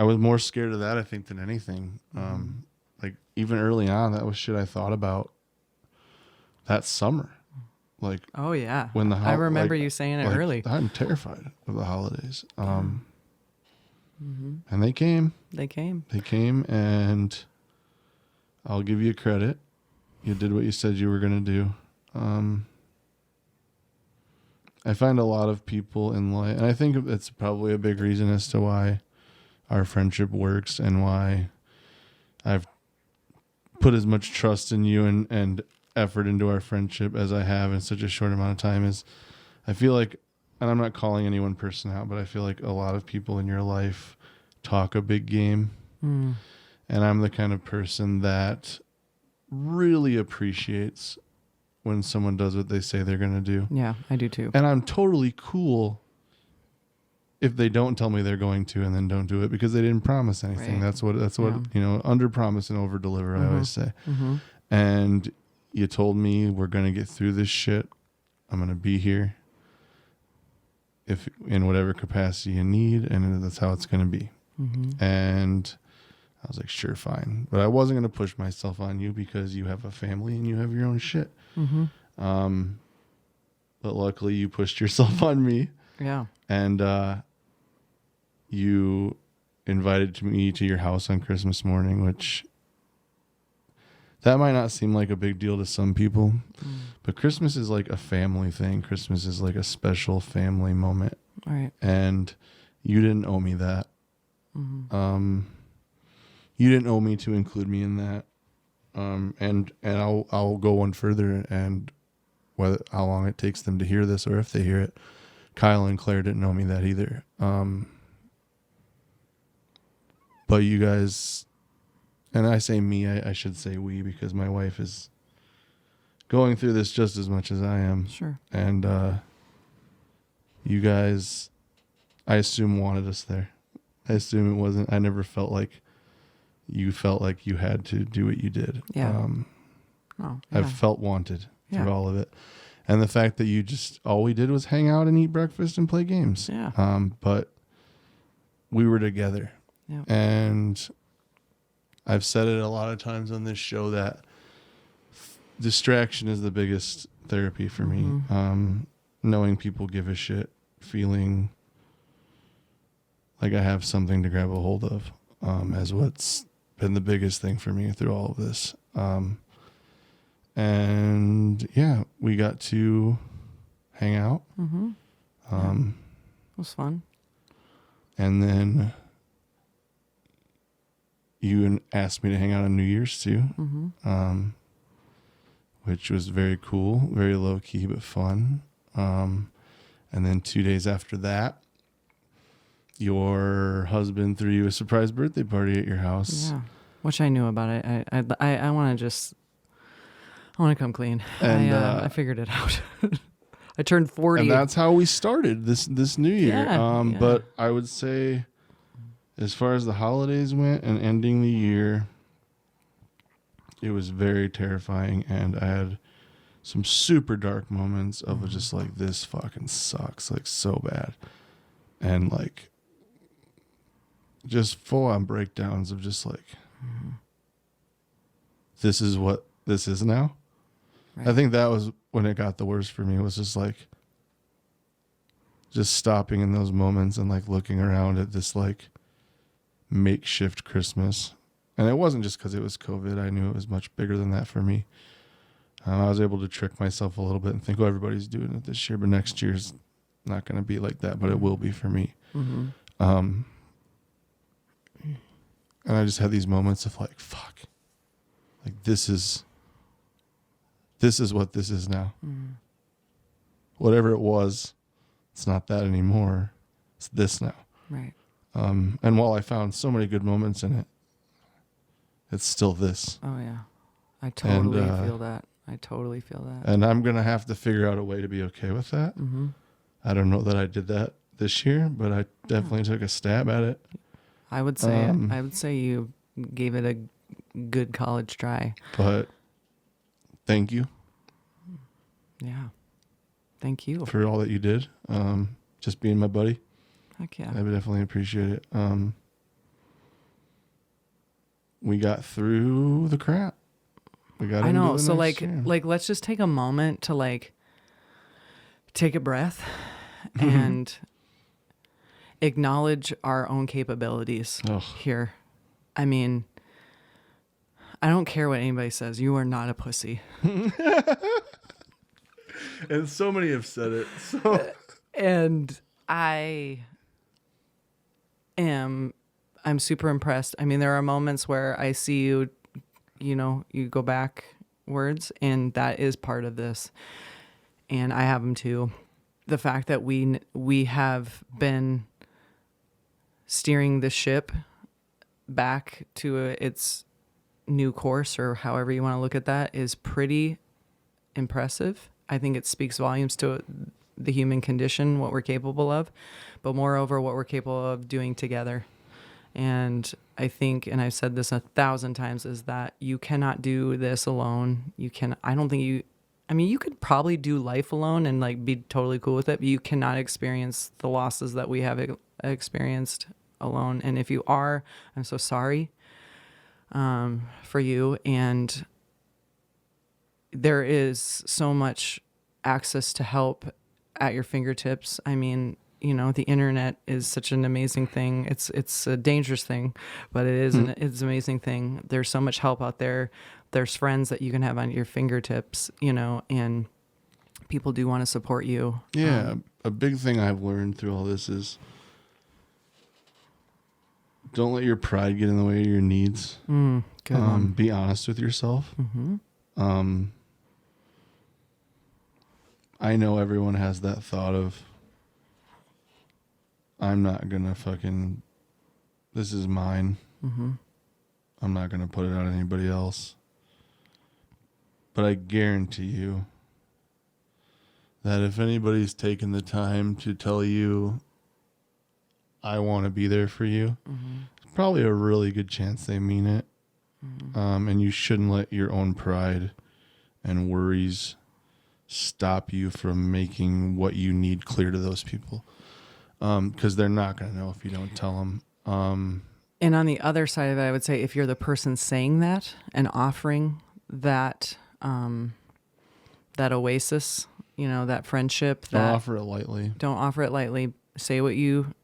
was more scared of that, I think, than anything. Like, even early on, that was shit I thought about that summer. Like, oh yeah, when I remember you saying it early. I'm terrified of the holidays. And they came, and I'll give you credit. You did what you said you were going to do. I find a lot of people in life, and I think it's probably a big reason as to why our friendship works and why I've put as much trust in you and effort into our friendship as I have in such a short amount of time, is I feel like, and I'm not calling any one person out, but I feel like a lot of people in your life talk a big game. And I'm the kind of person that really appreciates when someone does what they say they're going to do. Yeah, I do too. And I'm totally cool if they don't tell me they're going to and then don't do it because they didn't promise anything. Right. That's what under promise and over deliver, I always say. And you told me we're going to get through this shit. I'm going to be here if in whatever capacity you need, and that's how it's going to be. And I was like, sure, fine. But I wasn't going to push myself on you because you have a family and you have your own shit. But luckily you pushed yourself on me. Yeah. And you invited me to your house on Christmas morning, which that might not seem like a big deal to some people, but Christmas is like a family thing. Christmas is like a special family moment. Right. And you didn't owe me that. You didn't owe me to include me in that. And I'll go one further, and how long it takes them to hear this or if they hear it, Kyle and Claire didn't owe me that either. But you guys, and I say me, I should say we, because my wife is going through this just as much as I am. Sure. And you guys, I assume, wanted us there. I assume it wasn't, I never felt like you felt like you had to do what you did. Yeah. I've felt wanted Yeah. through all of it. And the fact that you just, all we did was hang out and eat breakfast and play games. Yeah. But we were together. Yeah. And I've said it a lot of times on this show that distraction is the biggest therapy for me. Knowing people give a shit, feeling like I have something to grab a hold of, as what's been the biggest thing for me through all of this. And yeah, we got to hang out. It was fun. And then you asked me to hang out on New Year's too, which was very cool, very low key, but fun. And then 2 days after that, your husband threw you a surprise birthday party at your house. Yeah, which I knew about it. I want to just, I want to come clean. And I figured it out. I turned 40. And that's how we started this new year. Yeah. But I would say, as far as the holidays went and ending the year, it was very terrifying. And I had some super dark moments of just like, this fucking sucks, like so bad. And like, just full on breakdowns of just like, this is what this is now. Right. I think that was when it got the worst for me. It was just like, just stopping in those moments and like looking around at this like makeshift Christmas. And it wasn't just because it was COVID. I knew it was much bigger than that for me. I was able to trick myself a little bit and think, oh, everybody's doing it this year, but next year's not going to be like that, but it will be for me. And I just had these moments of like, fuck, like this is what this is now. Whatever it was, it's not that anymore. It's this now. Right. And while I found so many good moments in it, it's still this. Oh yeah. I totally feel that. I totally feel that. And I'm going to have to figure out a way to be okay with that. I don't know that I did that this year, but I definitely took a stab at it. I would say you gave it a good college try. But thank you. Yeah. Thank you. For all that you did. Just being my buddy. Heck yeah. I would definitely appreciate it. We got through the crap. We got I know. into the So next year. like let's just take a moment to like take a breath and acknowledge our own capabilities here. I mean, I don't care what anybody says. You are not a pussy. And so many have said it. So. And I'm super impressed. I mean, there are moments where I see you, you go backwards, and that is part of this. And I have them too. The fact that we have been steering the ship back to its new course, or however you want to look at that, is pretty impressive. I think it speaks volumes to the human condition, what we're capable of, but moreover, what we're capable of doing together. And I think, and I've said this 1,000 times, is that you cannot do this alone. You could probably do life alone and like be totally cool with it, but you cannot experience the losses that we have experienced alone. And if you are, I'm so sorry for you. And there is so much access to help at your fingertips. I mean, the internet is such an amazing thing. It's a dangerous thing, but it's an amazing thing. There's so much help out there. There's friends that you can have on your fingertips, and people do want to support you. Yeah. A big thing I've learned through all this is don't let your pride get in the way of your needs. Good one. Be honest with yourself. I know everyone has that thought of, I'm not going to this is mine. I'm not going to put it on anybody else. But I guarantee you that if anybody's taken the time to tell you, I want to be there for you, it's probably a really good chance they mean it. And you shouldn't let your own pride and worries stop you from making what you need clear to those people. Because they're not going to know if you don't tell them. And on the other side of it, I would say if you're the person saying that and offering that that oasis, you know, that friendship, Don't offer it lightly. Don't offer it lightly. Say what you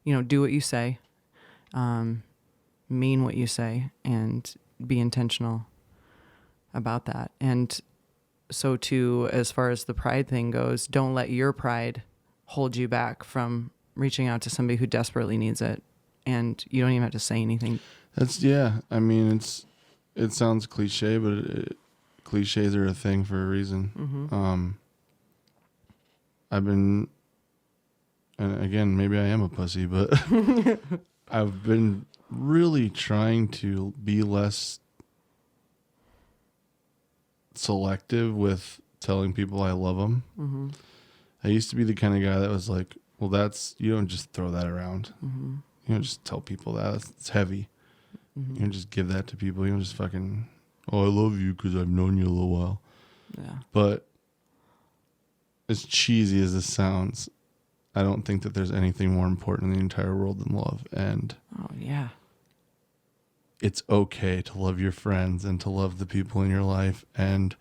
do what you say, mean what you say, and be intentional about that. And so too, as far as the pride thing goes, don't let your pride hold you back from reaching out to somebody who desperately needs it. And you don't even have to say anything. I mean, it sounds cliche, but cliches are a thing for a reason. I've been, and again, maybe I am a pussy, but I've been really trying to be less selective with telling people I love them. I used to be the kind of guy that was like, well, you don't just throw that around. You don't just tell people that. It's heavy. You don't just give that to people. You don't just fucking, oh, I love you because I've known you a little while. Yeah. But as cheesy as this sounds, I don't think that there's anything more important in the entire world than love. And oh, yeah. It's okay to love your friends and to love the people in your life. And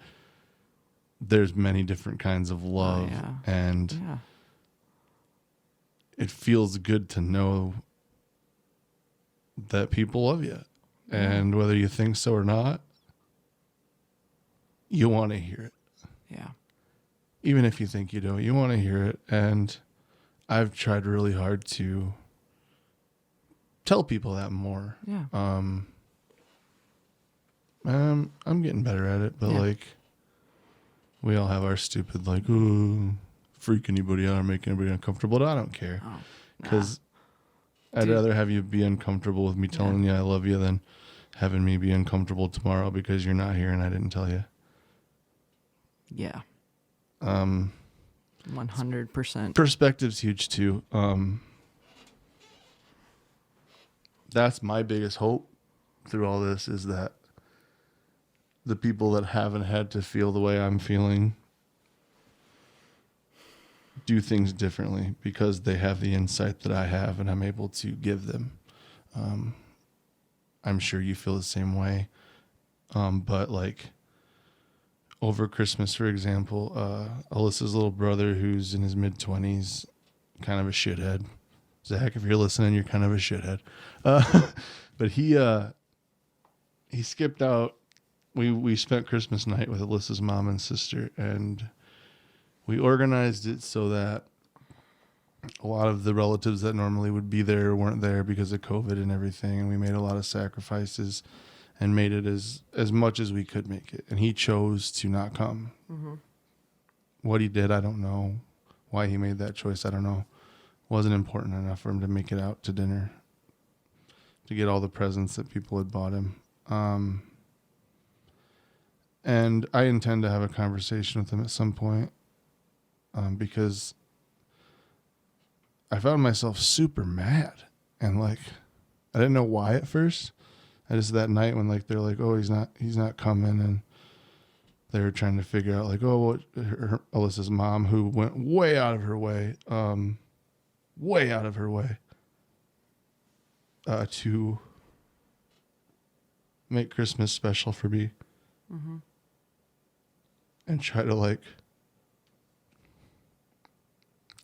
there's many different kinds of love. Oh, yeah. And yeah. It feels good to know that people love you. And whether you think so or not, you want to hear it. Yeah. Even if you think you don't, you want to hear it. And I've tried really hard to tell people that more. Yeah. I'm getting better at it, but like, we all have our stupid, like, ooh, freak anybody out or make anybody uncomfortable. But I don't care. Because I'd rather have you be uncomfortable with me telling you I love you than having me be uncomfortable tomorrow because you're not here and I didn't tell you. Yeah. 100%. Perspective's huge too. That's my biggest hope through all this, is that the people that haven't had to feel the way I'm feeling do things differently because they have the insight that I have and I'm able to give them. I'm sure you feel the same way. But like over Christmas, for example, Alyssa's little brother, who's in his mid-20s, kind of a shithead. Zach, if you're listening, you're kind of a shithead. But he skipped out. We spent Christmas night with Alyssa's mom and sister, and we organized it so that a lot of the relatives that normally would be there weren't there because of COVID and everything, and we made a lot of sacrifices and made it as much as we could make it. And he chose to not come. What he did, I don't know. Why he made that choice, I don't know. Wasn't important enough for him to make it out to dinner, to get all the presents that people had bought him. And I intend to have a conversation with him at some point, because I found myself super mad, and like, I didn't know why at first. I just, that night when like, they're like, oh, he's not coming. And they were trying to figure out like, oh, Alyssa's mom, who went way out of her way, to make Christmas special for me. And try to like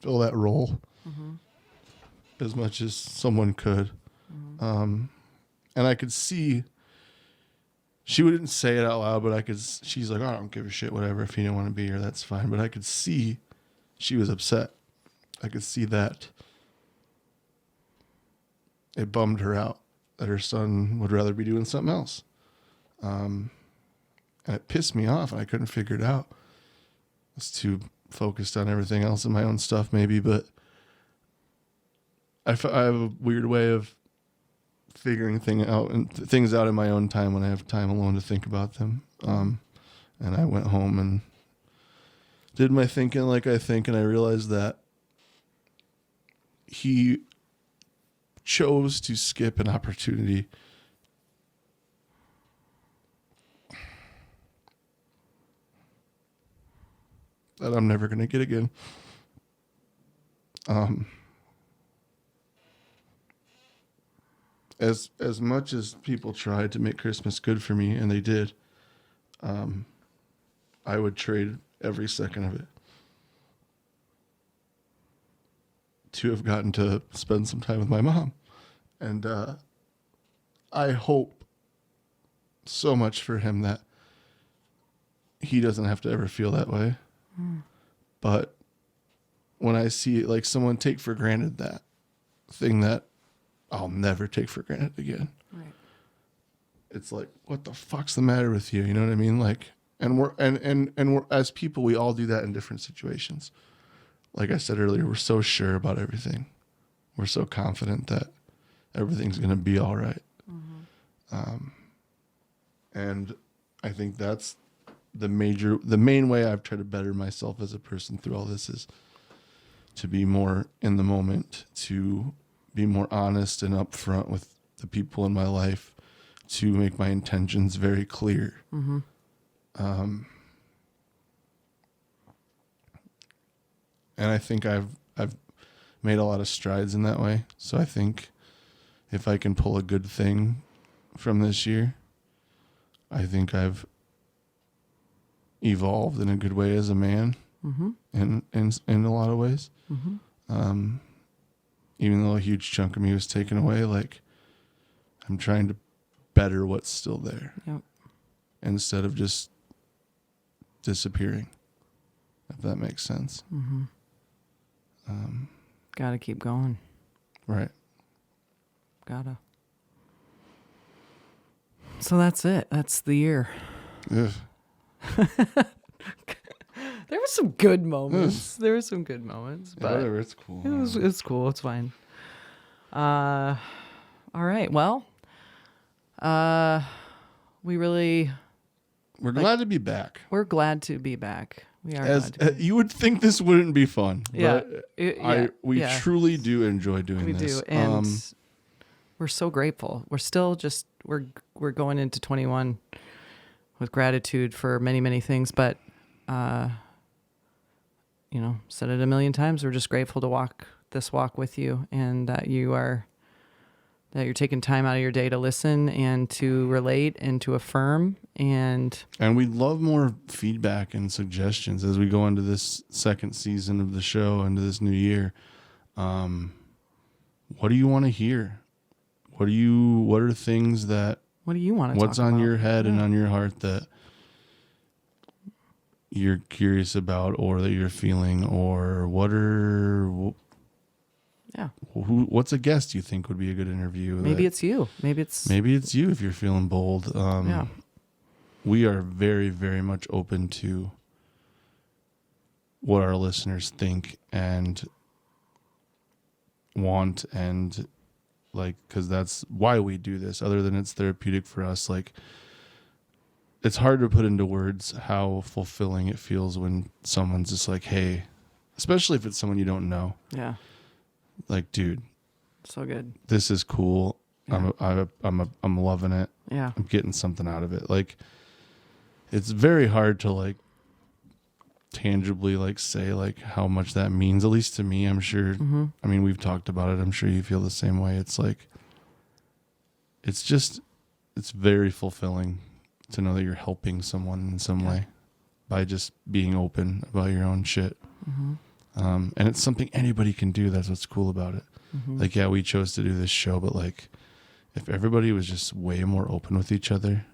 fill that role as much as someone could. And I could see, she wouldn't say it out loud, but she's like, oh, I don't give a shit, whatever. If you don't want to be here, that's fine. But I could see she was upset. I could see that it bummed her out that her son would rather be doing something else. And it pissed me off, and I couldn't figure it out. I was too focused on everything else and my own stuff, maybe, but I have a weird way of figuring things out in my own time when I have time alone to think about them. And And I went home and did my thinking like I think, and I realized that he chose to skip an opportunity that I'm never going to get again. As much as people tried to make Christmas good for me, and they did, I would trade every second of it to have gotten to spend some time with my mom. And I hope so much for him that he doesn't have to ever feel that way. But when I see like someone take for granted that thing that I'll never take for granted again, Right. It's like, what the fuck's the matter with you? You know what I mean? Like, and we're as people, we all do that in different situations. Like I said earlier, we're so sure about everything. We're so confident that everything's going to be all right. And I think that's the main way I've tried to better myself as a person through all this is to be more in the moment, to be more honest and upfront with the people in my life, to make my intentions very clear. And I think I've made a lot of strides in that way. So I think if I can pull a good thing from this year, I think I've evolved in a good way as a man, in a lot of ways. Even though a huge chunk of me was taken away, like I'm trying to better what's still there, instead of just disappearing, if that makes sense. Gotta keep going. Right. Gotta. So that's it. That's the year. Ugh. There were some good moments. There were some good moments, but Whatever, it's cool. it's cool. It's fine. All right. Well, we're glad to be back. We're glad to be back. We are glad to be. You would think this wouldn't be fun, Yeah, but we truly do enjoy doing We this. do, and we're so grateful. We're still just we're going into 21 with gratitude for many, many things, but said it a million times. We're just grateful to walk this walk with you, and that you're taking time out of your day to listen and to relate and to affirm. And we'd love more feedback and suggestions as we go into this second season of the show, into this new year. What do you want to hear? What are things that, what do you want to what's talk on about? your head and on your heart that you're curious about, or that you're feeling, or what's a guest you think would be a good interview? Maybe it's you. Maybe it's you if you're feeling bold. We are very, very much open to what our listeners think and want, and like, because that's why we do this. Other than it's therapeutic for us, like, it's hard to put into words how fulfilling it feels when someone's just like, hey, especially if it's someone you don't know. Yeah. Like, dude, So good. this is cool. Yeah. I'm loving it. Yeah. I'm getting something out of it. Like, it's very hard to like tangibly like say like how much that means, at least to me. I'm sure. I mean, we've talked about it. I'm sure you feel the same way. It's like, it's very fulfilling to know that you're helping someone in some way by just being open about your own shit. And it's something anybody can do. That's what's cool about it. Like, yeah, we chose to do this show, but like, if everybody was just way more open with each other,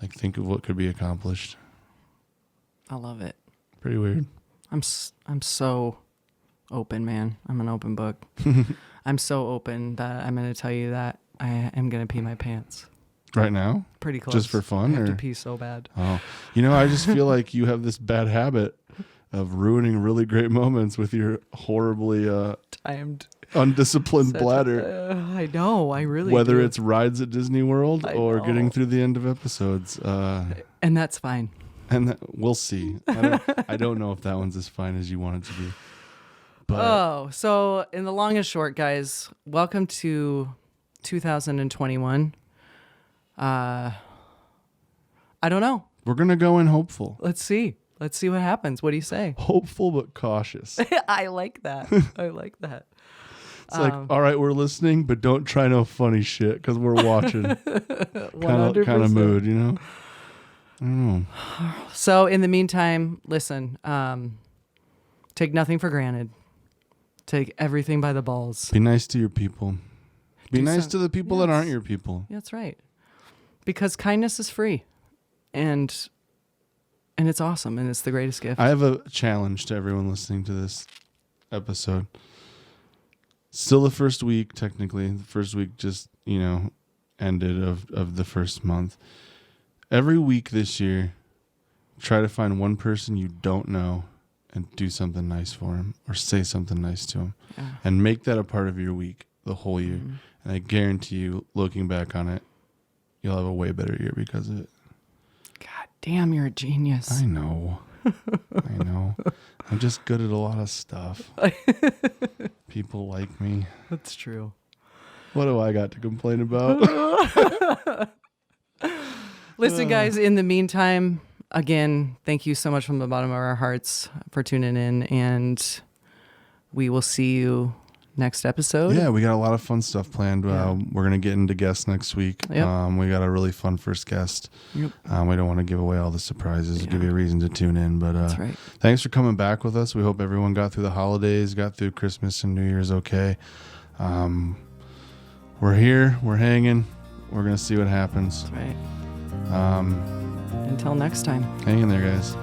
like, think of what could be accomplished. I love it. Pretty weird. I'm so open, man. I'm an open book. I'm so open that I'm going to tell you that I am going to pee my pants. Right now? Pretty close. Just for fun? I have or? to pee so bad. Oh, I just feel like you have this bad habit of ruining really great moments with your horribly Timed. undisciplined bladder. I know. I really Whether do. it's rides at Disney World or know. getting through the end of episodes. And that's fine. And we'll see. I don't know if that one's as fine as you want it to be. But so in the long and short, guys, welcome to 2021. I don't know. we're going to go in hopeful. Let's see what happens. What do you say? Hopeful but cautious. I like that. I like that. It's like, all right, we're listening, but don't try no funny shit because we're watching. 100%. Kind of mood, you know? I don't know. So in the meantime, listen, take nothing for granted. Take everything by the balls. Be nice to your people. Be nice to the people that Yes. aren't your people. That's right. Because kindness is free. And it's awesome, and it's the greatest gift. I have a challenge to everyone listening to this episode. Still the first week, technically. The first week just, ended of the first month. Every week this year, try to find one person you don't know and do something nice for him or say something nice to him. Yeah. And make that a part of your week the whole year. Mm-hmm. And I guarantee you, looking back on it, you'll have a way better year because of it. God damn, you're a genius. I know. I know. I'm just good at a lot of stuff. People like me. That's true. What do I got to complain about? Listen, guys, in the meantime, again, thank you so much from the bottom of our hearts for tuning in, and we will see you next episode. Yeah, we got a lot of fun stuff planned. Yeah. We're going to get into guests next week. Yep. We got a really fun first guest. Yep. We don't want to give away all the surprises. Yeah. Give you a reason to tune in. But That's right. thanks for coming back with us. We hope everyone got through the holidays, got through Christmas and New Year's okay. We're here. We're hanging. We're going to see what happens. That's right. Um, Until next time. hang in there, guys.